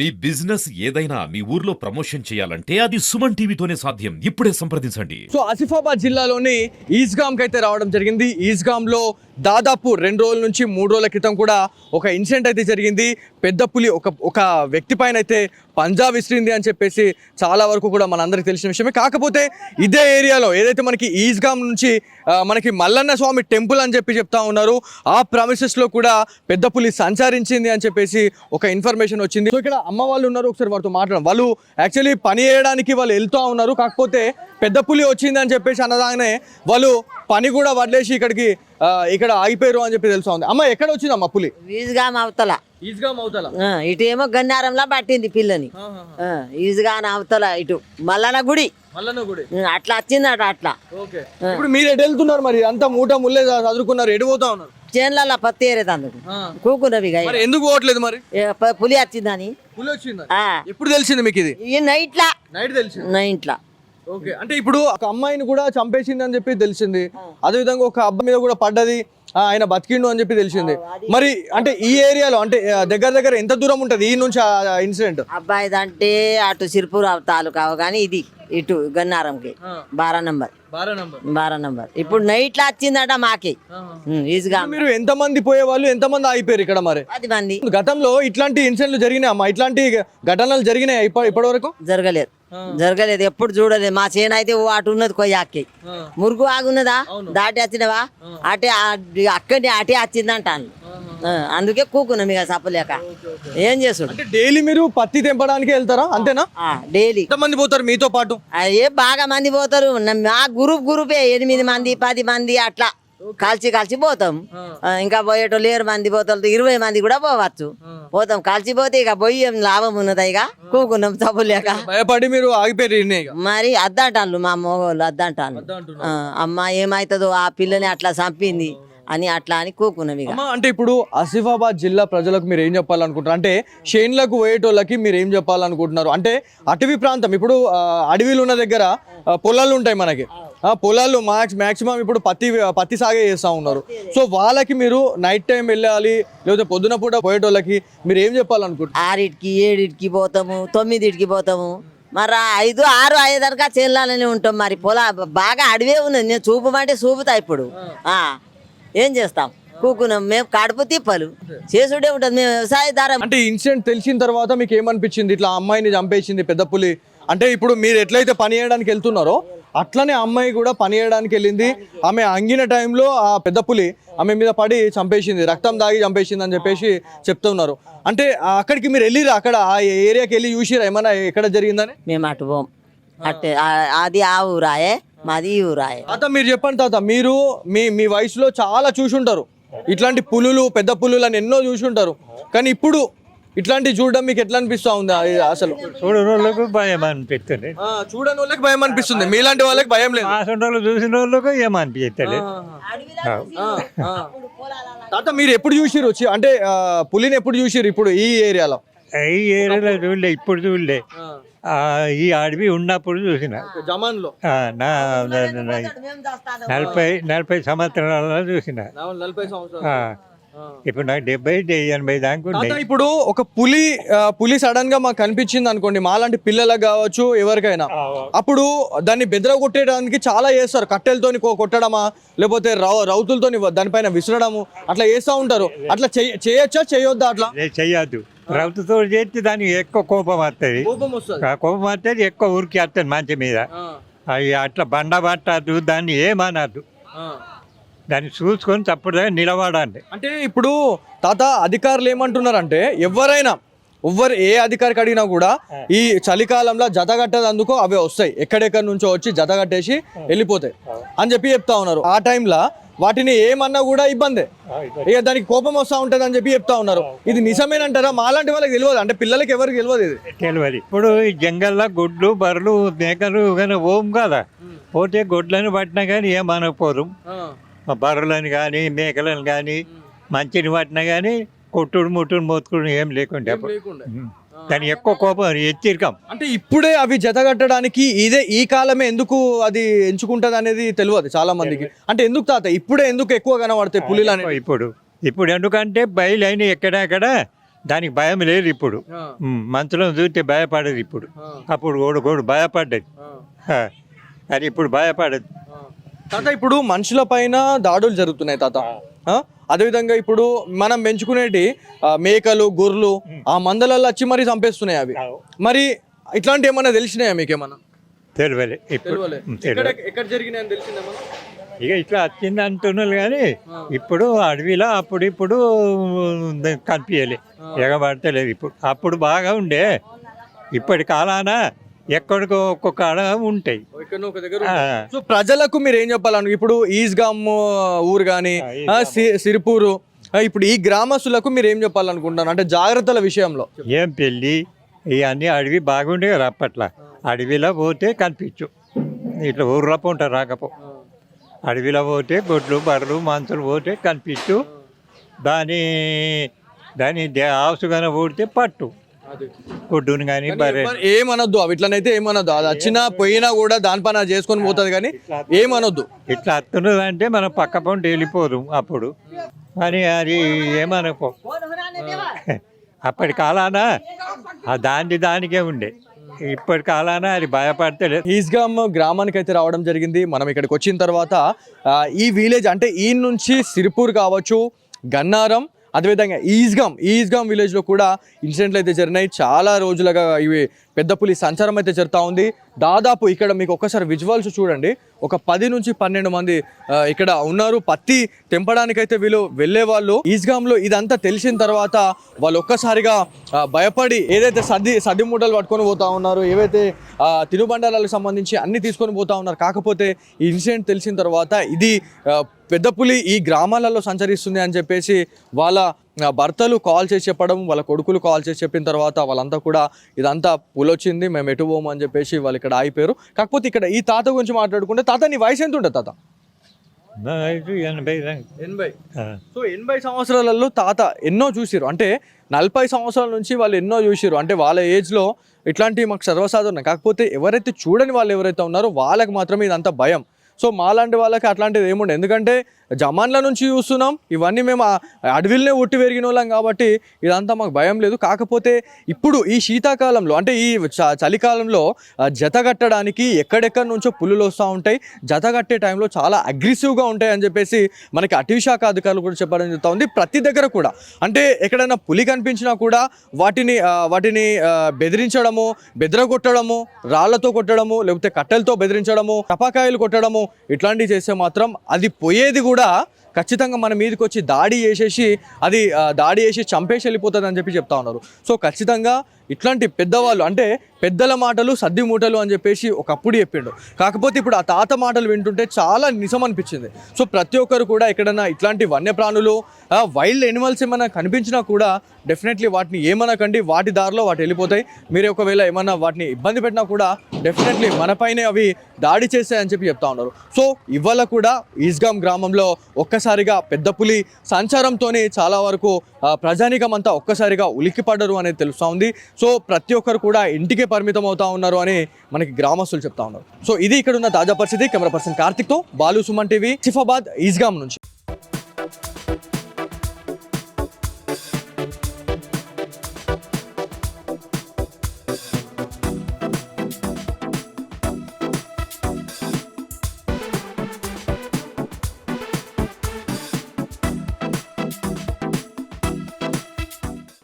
మీ business ఏదైనా మీ ఊర్లో promotion చేయాలంటే అది సుమన్ టీవీతోనే సాధ్యం. ఇప్పుడే సంప్రదించండి. సో ఆసిఫాబాద్ జిల్లాలోని ఈస్గాంకి అయితే రావడం జరిగింది. ఈస్గాంలో దాదాపు 2 రోజుల నుంచి 3 రోజుల క్రితం కూడా ఒక ఇన్సిడెంట్ అయితే జరిగింది. పెద్ద పులి ఒక వ్యక్తి పైన అయితే పంజా విసిరింది అని చెప్పేసి చాలా వరకు కూడా మనందరికీ తెలిసిన విషయమే. కాకపోతే ఇదే ఏరియాలో ఏదైతే మనకి ఈస్గాం నుంచి మనకి మల్లన్న స్వామి టెంపుల్ అని చెప్తా ఉన్నారు, ఆ ప్రామిసెస్లో కూడా పెద్ద పులి సంచరించింది అని చెప్పేసి ఒక ఇన్ఫర్మేషన్ వచ్చింది. సో ఇక్కడ అమ్మ వాళ్ళు ఉన్నారు, ఒకసారి వారితో మాట్లాడడం. వాళ్ళు యాక్చువల్లీ పని చేయడానికి వాళ్ళు వెళ్తూ ఉన్నారు. కాకపోతే పెద్ద పులి వచ్చింది అని చెప్పేసి అనగానే వాళ్ళు పని కూడా వదిలేసి ఇక్కడ ఆగిపోయారు అని చెప్పి తెలుసా ఉంది. అమ్మ ఎక్కడ వచ్చిందమ్మా పులి? ఈజ్గాం అవతల. ఈస్గాం అవతల. ఇటు ఏమో గన్నారంలా పట్టింది పిల్లని. ఈజ్గాన్ అవతల ఇటు మల్లన్న గుడి అట్లా వచ్చిందట. అట్లా ఇప్పుడు మీరు ఎటు వెళ్తున్నారు? మరి అంతా మూట ముల్లే చదువుకున్నారు, ఎటు పోతా ఉన్నారు? చేన్లల్లా పత్తి ఏరేది అందుకు కూకున్నవి. ఎందుకు పోవట్లేదు మరి? పులి వచ్చిందని. పులి వచ్చిందా? ఎప్పుడు తెలిసింది మీకు ఇది? ఈ నైట్లా. నైట్ తెలిసింది. నైట్లా. ఓకే, అంటే ఇప్పుడు ఒక అమ్మాయిని కూడా చంపేసింది అని చెప్పి తెలిసింది. అదే విధంగా ఒక అబ్బాయి మీద కూడా పడ్డది, ఆయన బతికిండు అని చెప్పి తెలిసింది. మరి అంటే ఈ ఏరియాలో అంటే దగ్గర ఎంత దూరం ఉంటది ఈ నుంచి ఇన్సిడెంట్? అబ్బాయి అంటే అటు సిరిపూర్ తాలూకా కానీ ఇది ఇటు గన్నారంకి 12 నంబర్. ఇప్పుడు నైట్ లా వచ్చిందట మాకి. ఈజీగా మీరు ఎంత మంది పోయేవాళ్ళు, ఎంత మంది ఆగిపోయారు ఇక్కడ? మరి 10 మంది. గతంలో ఇట్లాంటి ఇన్సిడెంట్లు జరిగినాయి అమ్మా? ఇట్లాంటి ఘటనలు జరిగినాయి ఇప్పటి వరకు? జరగలేదు, ఎప్పుడు చూడలేదు. మా చేను అయితే అటు ఉన్నది కొయ్యాకి మురుగు ఆగున్నదా దాటి వచ్చినవా అటే అక్కడి అటే వచ్చిందంటాను. అందుకే కూకున్నాం ఇక చెప్పలేక ఏం చేస్తాడు. డైలీ మీరు పత్తి తెంపడానికి వెళ్తారా అంతేనా? డైలీ. ఎంత మంది పోతారు మీతో పాటు? బాగా మంది పోతారు. మా గ్రూపే 8 మంది 10 మంది అట్లా కలిసి పోతాం. ఇంకా పోయేటోళ్ళు లేరు, మంది పోతారు 20 మంది కూడా పోవచ్చు. పోతాం కలిసిపోతే ఇక పోయి ఏం లాభం ఉన్నదా? ఇక కూకున్నాం తప్పులేక. భయపడి మీరు ఆగిపోయి మరి అద్దంటాను మా మగవాళ్ళు అద్దంటాను. అమ్మ ఏమైతుందో ఆ పిల్లని అట్లా చంపింది అని అట్లా అని కూకున్నాం ఇక. అంటే ఇప్పుడు ఆసిఫాబాద్ జిల్లా ప్రజలకు మీరు ఏం చెప్పాలనుకుంటారు? అంటే షేన్లకు పోయేటోళ్ళకి మీరు ఏం చెప్పాలనుకుంటున్నారు? అంటే అటవీ ప్రాంతం, ఇప్పుడు అడవిలు ఉన్న దగ్గర పొలాలు ఉంటాయి మనకి. పొలాలు మాక్సిమం ఇప్పుడు పత్తి సాగే చేస్తూ ఉన్నారు. సో వాళ్ళకి మీరు నైట్ టైం వెళ్ళాలి, లేకపోతే పొద్దున పూట పోయేటోళ్ళకి మీరు ఏం చెప్పాలనుకుంటున్నారు? 6కి 7కి పోతాము, 9కి పోతాము. మరి 5, 6, 5 దాకా చెల్లాలని ఉంటాం. మరి బాగా అడవే ఉన్నది. నేను చూపమంటే చూపుతా. ఇప్పుడు ఏం చేస్తాం? కూకున్నాం మేము. కడుపు తిప్పలు చేసుడే ఉంటుంది. మేము వ్యవసాయదారం. అంటే ఇన్సిడెంట్ తెలిసిన తర్వాత మీకు ఏమనిపించింది? ఇట్లా అమ్మాయిని చంపేసింది పెద్ద పులి అంటే, ఇప్పుడు మీరు ఎట్లయితే పని చేయడానికి వెళ్తున్నారో అట్లనే అమ్మాయి కూడా పని చేయడానికి వెళ్ళింది. ఆమె అంగిన టైంలో ఆ పెద్ద పులి ఆమె మీద పడి చంపేసింది, రక్తం దాగి చంపేసింది అని చెప్పేసి చెప్తున్నారు. అంటే అక్కడికి మీరు వెళ్ళిరా? అక్కడ ఆ ఏరియాకి వెళ్ళి చూసిరా ఏమన్నా ఎక్కడ జరిగిందని? మేము అటు పోం. అట్టే అది ఆ ఊరాయే, మాది ఈ ఊరాయే. తాత మీరు చెప్పండి. తాత మీరు మీ వయసులో చాలా చూసుంటారు, ఇట్లాంటి పులులు పెద్ద పులులు అని ఎన్నో చూసుంటారు. కానీ ఇప్పుడు ఇట్లాంటి చూడడం మీకు ఎట్లా అనిపిస్తా ఉంది? అసలు చూడని వాళ్ళకు భయం అనిపిస్తుంది. చూడని వాళ్ళకి భయం అనిపిస్తుంది, మీలాంటి వాళ్ళకి భయం లేదు. చూసిన వాళ్ళకు ఏమనిపించలేదు. తాత మీరు ఎప్పుడు చూసిరు వచ్చి? అంటే పులిని ఎప్పుడు చూసిరు? ఇప్పుడు ఈ ఏరియాలో? ఈ ఏరియాలో చూడలే, ఇప్పుడు చూడలే. ఈ అడవి ఉన్నప్పుడు చూసిన. జమాన్లో 40 సంవత్సరాలలో చూసిన. ఇప్పుడు నాకు 70-80 దాకా. ఇప్పుడు ఒక పులి సడన్ గా మాకు కనిపించింది అనుకోండి, మాలాంటి పిల్లలకు కావచ్చు ఎవరికైనా, అప్పుడు దాన్ని బెదర కొట్టేయడానికి చాలా చేస్తారు. కట్టెలతోని కొట్టడమా, లేకపోతే రౌతులతో దానిపైన విసరడము అట్లా చేస్తూ ఉంటారు. అట్లా చేయొచ్చా చేయొద్దా? అట్లా చెయ్యొద్దు. రౌతుతో చేస్తే దానికి ఎక్కువ కోపం వస్తుంది. కోపం వస్తుంది, ఎక్కువ ఊరికి వస్తుంది మంచి మీద. అవి అట్లా బండ పట్టద్దు, దాన్ని ఏమనద్దు. దాన్ని చూసుకొని తప్పుడు నిలబడాలి. అంటే ఇప్పుడు తాత అధికారులు ఏమంటున్నారంటే, ఏ అధికారికి అడిగినా కూడా ఈ చలికాలంలో జత కట్టేందుకు అవే వస్తాయి, ఎక్కడెక్కడి నుంచో వచ్చి జత కట్టేసి వెళ్ళిపోతాయి అని చెప్తా ఉన్నారు. ఆ టైంలో వాటిని ఏమన్నా కూడా ఇబ్బందే, ఇక దానికి కోపం వస్తూ ఉంటుంది అని చెప్తా ఉన్నారు. ఇది నిజమేనంటారా? మాలాంటి వాళ్ళకి తెలియదు, అంటే పిల్లలకి ఎవరికి తెలియదు ఇది. తెలియదు. ఇప్పుడు ఈ జంగల్లో గుడ్లు బర్రెలు మేకలు కానీ ఓం కదా, పోతే గుడ్లను పట్టినా కానీ ఏమనకపోరు. బర్రెలను కానీ మేకలను కానీ మంచిని పట్టినా కానీ కొట్టుడు ముట్టుడు మోతుకుడు ఏం లేకుండే. దాని ఎక్కువ కోపం హెచ్చరికం. అంటే ఇప్పుడే అవి జత కట్టడానికి ఈ కాలమే ఎందుకు అది ఎంచుకుంటది అనేది తెలియదు చాలా మందికి. అంటే ఎందుకు తాత ఇప్పుడే ఎందుకు ఎక్కువ కనబడతాయి పులిలు? ఇప్పుడు ఎందుకంటే బయలు అయినా ఎక్కడెక్కడ దానికి భయం లేదు ఇప్పుడు. మనుషులను చూస్తే భయపడదు ఇప్పుడు. అప్పుడు గోడు భయపడ్డది, అది ఇప్పుడు భయపడదు. తాత ఇప్పుడు మనుషుల పైన దాడులు జరుగుతున్నాయి తాత. అదేవిధంగా ఇప్పుడు మనం పెంచుకునేటి మేకలు గొర్రెలు ఆ మందలలో వచ్చి మరి చంపేస్తున్నాయి అవి. మరి ఇట్లాంటి ఏమన్నా తెలిసినాయా మీకేమన్నా? తెలియలే ఇప్పుడు. ఎక్కడ జరిగినాయని తెలిసిందేమన్నా? ఇక ఇట్లా వచ్చింది అంటున్నారు కానీ ఇప్పుడు అడవిలో ఇప్పుడు కనిపించలే, ఎగబడతలేదు ఇప్పుడు. అప్పుడు బాగా ఉండే, ఇప్పటి కాలాన ఎక్కడికో ఒక్కొక్క అడగ ఉంటాయి. సో ప్రజలకు మీరు ఏం చెప్పాలను? ఇప్పుడు ఈస్గామ్ ఊరు కానీ సిరిపూరు, ఇప్పుడు ఈ గ్రామస్తులకు మీరు ఏం చెప్పాలనుకుంటున్నారు అంటే జాగ్రత్తల విషయంలో? ఏం పెళ్ళి ఇవన్నీ అడవి బాగుండే కదా అప్పట్లో. అడవిలో పోతే కనిపించు, ఇట్లా ఊర్లో ఉంటారు రాకపో. అడవిలో పోతే గొడ్లు బర్రెలు మనుషులు పోతే కనిపించు. దాని ఆవుసుగానే ఊడితే పట్టు గుడ్డుని కానీ బర్రె ఏమనొద్దు. అవి ఇట్లనైతే ఏమనొద్దు. అది వచ్చినా పోయినా కూడా దాని పని అది చేసుకొని పోతుంది కానీ ఏమనొద్దు. ఇట్లా వస్తున్నది అంటే మనం పక్క పంట వెళ్ళిపోదు అప్పుడు. కానీ అది ఏమనపో, అప్పటి కాలాన దానికే ఉండే, ఇప్పటి కాలాన అది భయపడతలేదు. ఈస్గామ్ గ్రామానికి అయితే రావడం జరిగింది. మనం ఇక్కడికి వచ్చిన తర్వాత ఈ విలేజ్ అంటే ఈ నుంచి సిరిపూర్ కావచ్చు, గన్నారం, అదేవిధంగా ఈస్గామ్ విలేజ్లో కూడా ఇన్సిడెంట్లు అయితే జరిగినాయి. చాలా రోజులుగా ఇవి పెద్ద పులి సంచారం అయితే జరుగుతూ ఉంది. దాదాపు ఇక్కడ మీకు ఒక్కసారి విజువల్స్ చూడండి, ఒక 10 నుంచి 12 మంది ఇక్కడ ఉన్నారు. పత్తి తెంపడానికైతే వీళ్ళు వెళ్ళే వాళ్ళు. ఈస్గామ్లో ఇదంతా తెలిసిన తర్వాత వాళ్ళు ఒక్కసారిగా భయపడి ఏదైతే సద్ది మూటలు పట్టుకొని పోతా ఉన్నారు, ఏవైతే తినుబండారాలకు సంబంధించి అన్ని తీసుకొని పోతా ఉన్నారు. కాకపోతే ఈ ఇన్సిడెంట్ తెలిసిన తర్వాత ఇది పెద్ద పులి ఈ గ్రామాలలో సంచరిస్తుంది అని చెప్పేసి వాళ్ళ భర్తలు కాల్ చేసి చెప్పడం, వాళ్ళ కొడుకులు కాల్ చేసి చెప్పిన తర్వాత వాళ్ళంతా కూడా ఇదంతా పులొచ్చింది, మేము ఎటు పోము అని చెప్పేసి వాళ్ళు ఇక్కడ ఆగిపోయారు. కాకపోతే ఇక్కడ ఈ తాత గురించి మాట్లాడుకుంటే, తాత నీ వయసు ఎంత ఉంటుంది తాత? 80. సో 80 సంవత్సరాలలో తాత ఎన్నో చూసిరు. అంటే 40 సంవత్సరాల నుంచి వాళ్ళు ఎన్నో చూసిరు. అంటే వాళ్ళ ఏజ్లో ఇట్లాంటివి మాకు సర్వసాధారణం. కాకపోతే ఎవరైతే చూడని వాళ్ళు ఎవరైతే ఉన్నారో వాళ్ళకి మాత్రమే ఇదంతా భయం. సో మాలాంటి వాళ్ళకి అట్లాంటిది ఏముండే, ఎందుకంటే జమాన్ల నుంచి చూస్తున్నాం, ఇవన్నీ మేము అడవిలోనే ఉట్టి పెరిగిన వాళ్ళం కాబట్టి ఇదంతా మాకు భయం లేదు. కాకపోతే ఇప్పుడు ఈ శీతాకాలంలో అంటే ఈ చలికాలంలో జత కట్టడానికి ఎక్కడెక్కడి నుంచో పులులు వస్తూ ఉంటాయి. జత కట్టే టైంలో చాలా అగ్రెసివ్గా ఉంటాయి అని చెప్పేసి మనకి అటవీ శాఖ అధికారులు కూడా చెప్పడం జరుగుతూ ఉంది. ప్రతి దగ్గర కూడా అంటే ఎక్కడైనా పులి కనిపించినా కూడా వాటిని బెదిరించడము, బెదరగొట్టడము, రాళ్లతో కొట్టడము, లేకపోతే కట్టెలతో బెదిరించడము, టపాకాయలు కొట్టడము, ఇట్లాంటివి చేస్తే మాత్రం అది పోయేది కూడా ఖచ్చితంగా మన మీదకి వచ్చి దాడి చేసి చంపేసి వెళ్ళిపోతుంది అని చెప్పి చెప్తా ఉన్నారు. సో ఖచ్చితంగా ఇట్లాంటి పెద్దవాళ్ళు అంటే పెద్దల మాటలు సద్ది మూటలు అని చెప్పేసి ఒకప్పుడు చెప్పిండు. కాకపోతే ఇప్పుడు ఆ తాత మాటలు వింటుంటే చాలా నిజం అనిపించింది. సో ప్రతి ఒక్కరు కూడా ఎక్కడైనా ఇట్లాంటి వన్యప్రాణులు వైల్డ్ ఎనిమల్స్ ఏమైనా కనిపించినా కూడా డెఫినెట్లీ వాటిని ఏమనకండి, వాటి దారిలో వాటి వెళ్ళిపోతాయి. మీరు ఒకవేళ ఏమన్నా వాటిని ఇబ్బంది పెట్టినా కూడా డెఫినెట్లీ మనపైనే అవి దాడి చేస్తాయని చెప్పి చెప్తా ఉన్నారు. సో ఇవాళ కూడా ఈస్గామ్ గ్రామంలో ఒక్కసారిగా పెద్ద పులి సంచారంతోనే చాలా వరకు ప్రజానీకం అంతా ఒక్కసారిగా ఉలిక్కిపడ్డరు అనేది తెలుస్తూ ఉంది. సో ప్రతి ఒక్కరు కూడా ఇంటికే పరిమితం అవుతా ఉన్నారు అని మనకి గ్రామస్తులు చెప్తా ఉన్నారు. సో ఇది ఇక్కడ ఉన్న తాజా పరిస్థితి. కెమెరా పర్సన్ కార్తిక్తో బాలు, సుమన్ టీవీ, సిఫాబాద్, ఈస్గామ్ నుంచి.